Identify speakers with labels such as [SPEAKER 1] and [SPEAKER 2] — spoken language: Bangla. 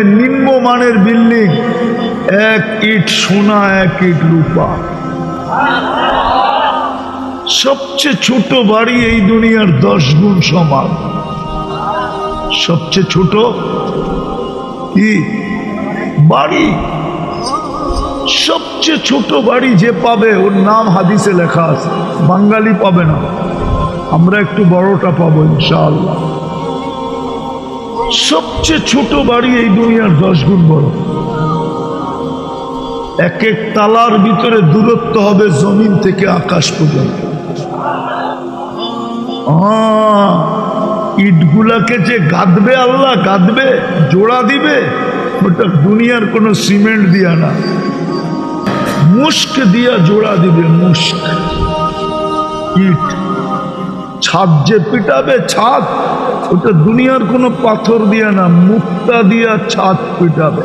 [SPEAKER 1] নিম্নমানের বিল্ডিং, এক ইট সোনা এক ইট রূপা। সবচেয়ে ছোট বাড়ি এই দুনিয়ার 10 গুণ সমান। সবচেয়ে ছোট কি বাড়ি, সবচেয়ে ছোট বাড়ি যে পাবে ওর নাম হাদিসে লেখা আছে, বাঙালি পাবে না, আমরা একটু বড়টা পাবো ইনশাআল্লাহ। সবচেয়ে ছোট বাড়ি এই দুনিয়ার 10 গুণ বড়। এক এক তালার ভিতরে দূরত্ব হবে জমিন থেকে আকাশ পর্যন্ত। ইটগুলাকে যে গাঁথবে আল্লাহ, গাঁথবে জোড়া দিবে, ওটা দুনিয়ার কোনো সিমেন্ট দিয়া না, মুস্ক দিয়া জোড়া দিবে। মুস্ক ইট। ছাদ যে পিটাবে, ছাদ ওটা দুনিয়ার কোনো পাথর দিয়া না, মুক্তা দিয়া ছাদ পিটাবে।